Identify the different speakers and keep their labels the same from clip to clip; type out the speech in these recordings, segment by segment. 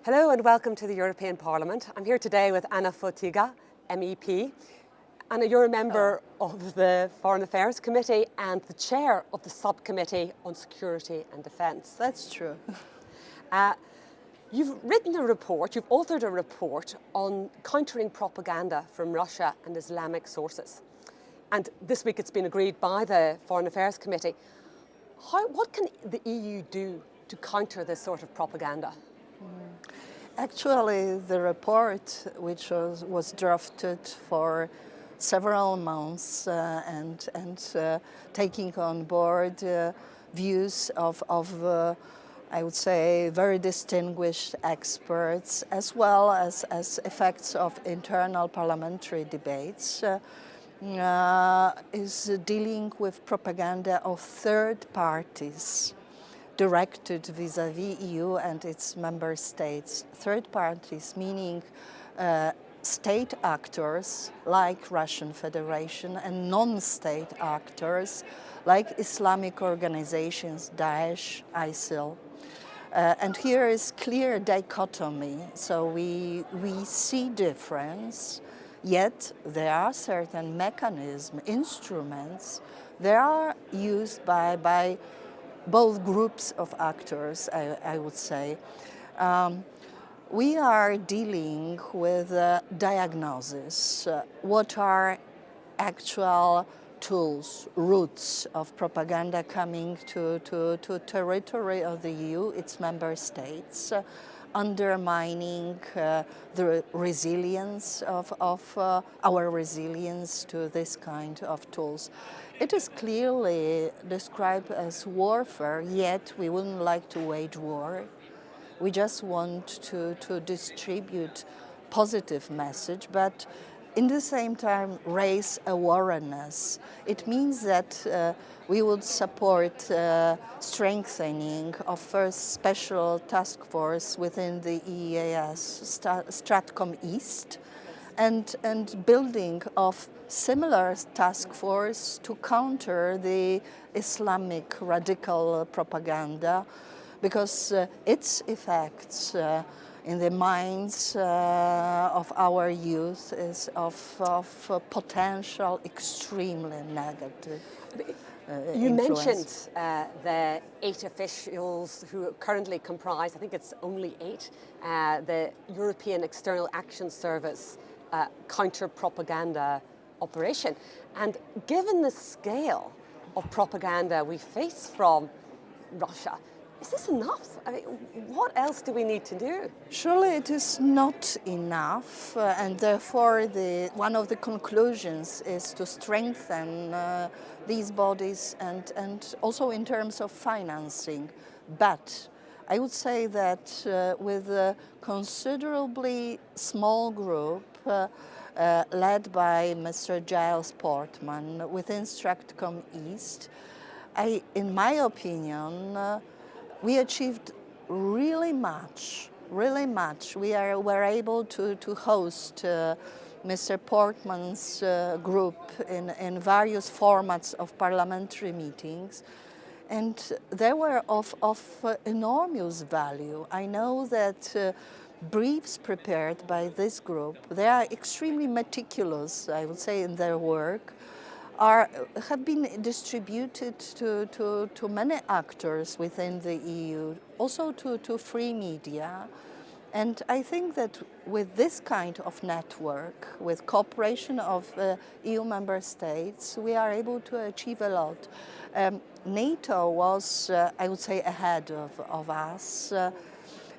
Speaker 1: Hello and welcome to the European Parliament. I'm here today with Anna Fotyga MEP. Anna, you're a member of the Foreign Affairs Committee and the chair of the Subcommittee on Security and Defence.
Speaker 2: That's true.
Speaker 1: You've written a report, you've authored a report on countering propaganda from Russia and Islamic sources. And this week it's been agreed by the Foreign Affairs Committee. What can the EU do to counter this sort of propaganda?
Speaker 2: Actually, the report, which was drafted for several months and taking on board views of I would say, very distinguished experts, as well as effects of internal parliamentary debates, is dealing with propaganda of third parties directed vis-à-vis EU and its member states. Third parties meaning state actors like Russian Federation and non-state actors like Islamic organizations, Daesh, ISIL. And here is clear dichotomy, so we see difference, yet there are certain mechanisms, instruments, that are used by both groups of actors, I would say. We are dealing with diagnosis. What are actual tools, routes of propaganda coming to territory of the EU, its member states, undermining the resilience of our resilience to this kind of tools. It is clearly described as warfare, yet we wouldn't like to wage war. We just want to distribute positive message, but in the same time raise awareness. It means that we would support strengthening of first special task force within the EEAS, Stratcom East, and building of similar task force to counter the Islamic radical propaganda, because its effects in the minds of our youth is of potential extremely negative
Speaker 1: You
Speaker 2: influence.
Speaker 1: mentioned the 8 officials who currently comprise, I think it's only 8, the European External Action Service counter-propaganda operation. And given the scale of propaganda we face from Russia, is this enough? I mean, what else do we need to do?
Speaker 2: Surely it is not enough, and therefore one of the conclusions is to strengthen these bodies and also in terms of financing. But I would say that with a considerably small group led by Mr. Giles Portman within Stratcom East, in my opinion, we achieved really much. We were able to host Mr. Portman's group in various formats of parliamentary meetings, and they were of enormous value. I know that briefs prepared by this group, they are extremely meticulous, I would say, in their work, have been distributed to many actors within the EU, also to free media. And I think that with this kind of network, with cooperation of EU member states, we are able to achieve a lot. NATO was, I would say, ahead of us.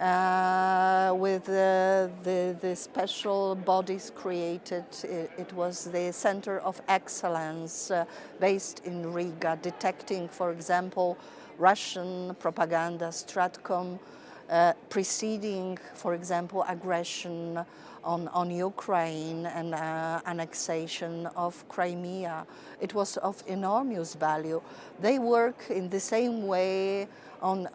Speaker 2: With the special bodies created, it was the Center of Excellence based in Riga, detecting, for example, Russian propaganda, Stratcom, preceding, for example, aggression on Ukraine and annexation of Crimea. It was of enormous value. They work in the same way on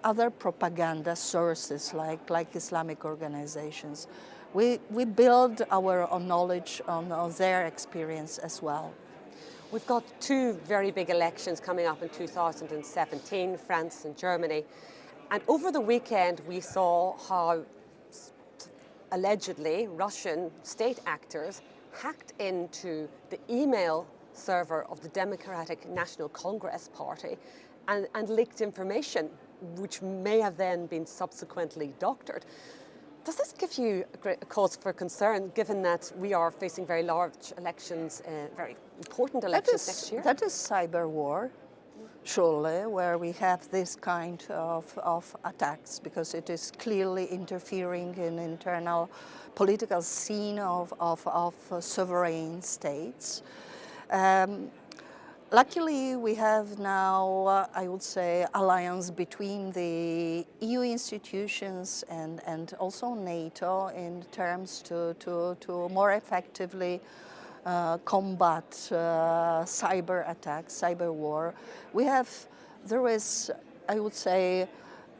Speaker 2: other propaganda sources like Islamic organizations. We build our knowledge on their experience as well.
Speaker 1: We've got 2 very big elections coming up in 2017, France and Germany. And over the weekend, we saw how allegedly Russian state actors hacked into the email server of the Democratic National Congress Party and leaked information, which may have then been subsequently doctored. Does this give you a cause for concern, given that we are facing very large elections, very important elections next year?
Speaker 2: That is cyberwar, surely, where we have this kind of attacks, because it is clearly interfering in internal political scene of sovereign states. Luckily, we have now, I would say, alliance between the EU institutions and also NATO in terms to more effectively combat cyber attacks, cyber war. There is, I would say,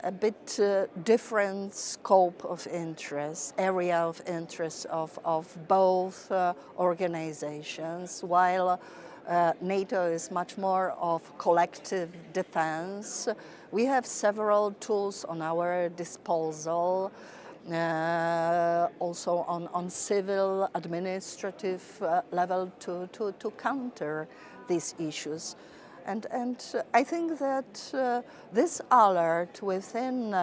Speaker 2: a bit different scope of interest, area of interest of both organizations, while NATO is much more of collective defense. We have several tools on our disposal, also on civil, administrative level to counter these issues. And I think that this alert within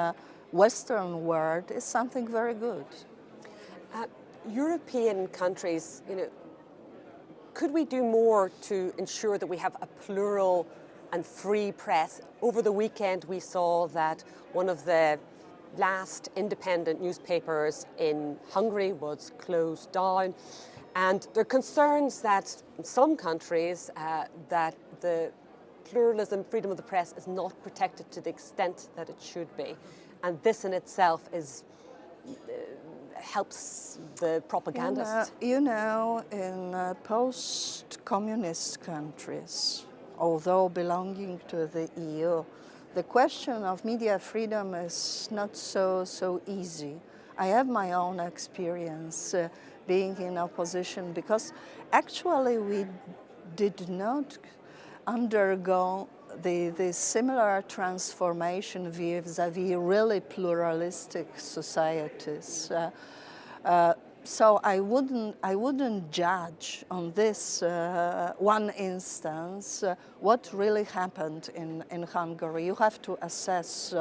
Speaker 2: Western world is something very good.
Speaker 1: European countries, could we do more to ensure that we have a plural and free press? Over the weekend, we saw that one of the last independent newspapers in Hungary was closed down, and there are concerns that in some countries that the pluralism, freedom of the press is not protected to the extent that it should be, and this in itself helps the propagandists.
Speaker 2: In post-communist countries, although belonging to the EU, the question of media freedom is not so easy. I have my own experience being in opposition, because actually we did not undergo the similar transformation vis-a-vis really pluralistic societies. So I wouldn't judge on this one instance what really happened in Hungary. You have to assess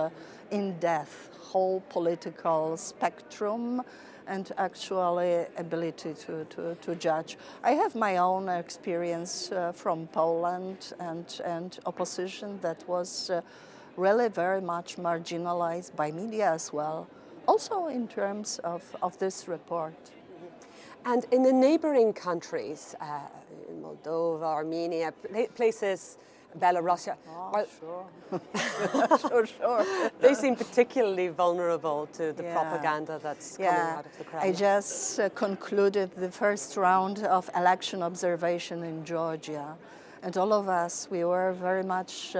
Speaker 2: in depth whole political spectrum and actually ability to judge. I have my own experience from Poland and opposition that was really very much marginalized by media as well, also in terms of this report.
Speaker 1: And in the neighboring countries, Moldova, Armenia, places, Belarus,
Speaker 2: Sure.
Speaker 1: They seem particularly vulnerable to the propaganda that's coming out of the Kremlin.
Speaker 2: I just concluded the first round of election observation in Georgia, and all of us, we were very much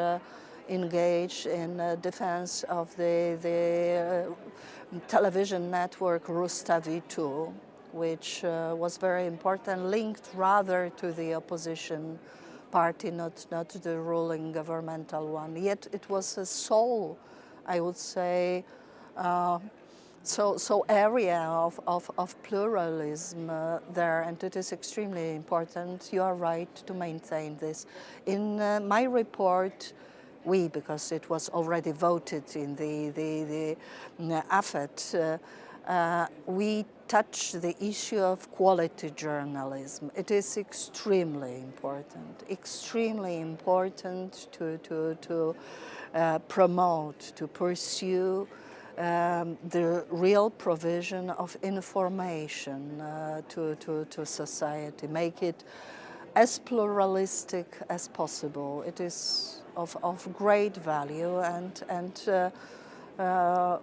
Speaker 2: engaged in defense of the television network Rustavi 2, which was very important, linked rather to the opposition party, not the ruling governmental one. Yet it was a sole, I would say, so area of pluralism there, and it is extremely important. You are right to maintain this. In my report, because it was already voted in the AFET, we touch the issue of quality journalism. It is extremely important to promote, to pursue the real provision of information to society, make it as pluralistic as possible. It is of great value, and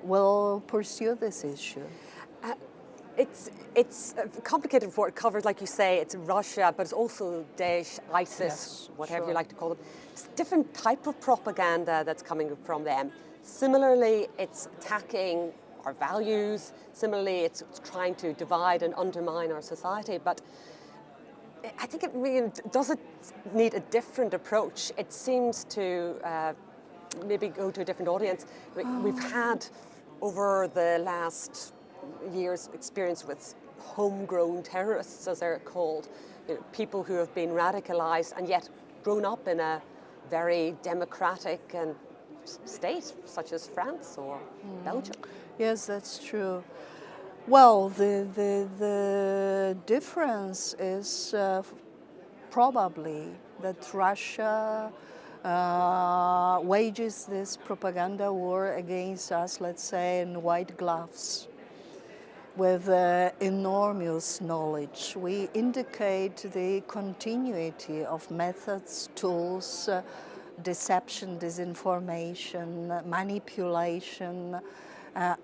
Speaker 2: will pursue this issue.
Speaker 1: It's a complicated report. It covers, like you say, it's Russia, but it's also Daesh, ISIS, whatever you like to call them. It's a different type of propaganda that's coming from them. Similarly, it's attacking our values. Similarly, it's trying to divide and undermine our society. But I think it really does need a different approach. It seems to maybe go to a different audience. We've had over the last years experience with homegrown terrorists, as they're called, people who have been radicalized and yet grown up in a very democratic and state, such as France or Belgium.
Speaker 2: Yes, that's true. Well, the difference is probably that Russia wages this propaganda war against us, let's say, in white gloves, with enormous knowledge. We indicate the continuity of methods, tools, deception, disinformation, manipulation,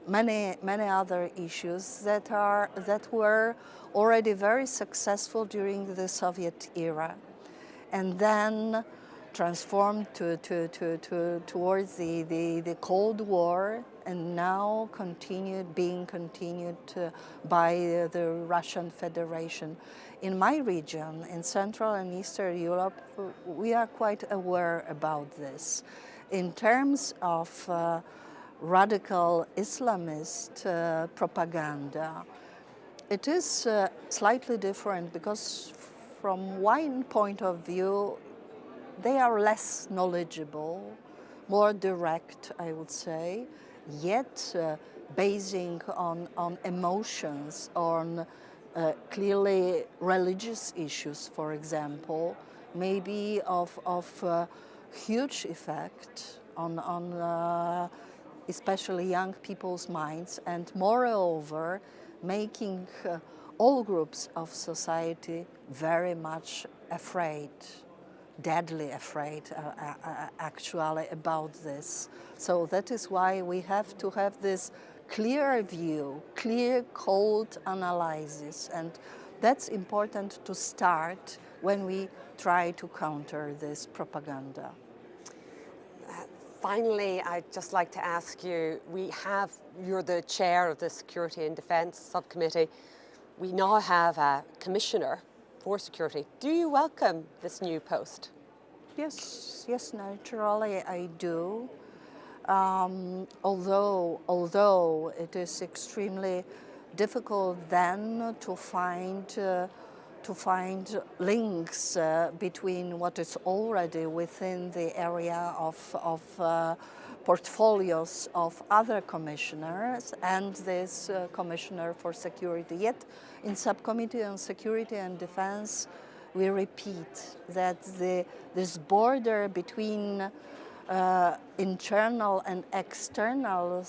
Speaker 2: many other issues that were already very successful during the Soviet era, and then transformed towards the Cold War, and now being continued by the Russian Federation. In my region, in Central and Eastern Europe, we are quite aware about this. In terms of radical Islamist propaganda, it is slightly different, because from one point of view, they are less knowledgeable, more direct, I would say, yet basing on emotions, on clearly religious issues, for example, may be of huge effect on especially young people's minds, and moreover, making all groups of society very much afraid, deadly afraid, actually, about this. So that is why we have to have this clear view, clear, cold analysis, and that's important to start when we try to counter this propaganda.
Speaker 1: Finally, I'd just like to ask you, you're the chair of the Security and Defence Subcommittee. We now have a commissioner for security. Do you welcome this new post?
Speaker 2: Yes, naturally I do. Although it is extremely difficult then to find links between what is already within the area of portfolios of other commissioners and this commissioner for security. Yet in Subcommittee on Security and Defense, we repeat that this border between internal and external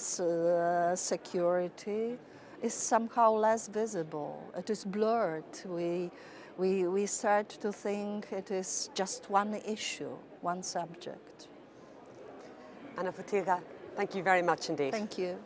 Speaker 2: security is somehow less visible. It is blurred. We start to think it is just one issue, one subject.
Speaker 1: Anna Fotyga, thank you very much indeed.
Speaker 2: Thank you.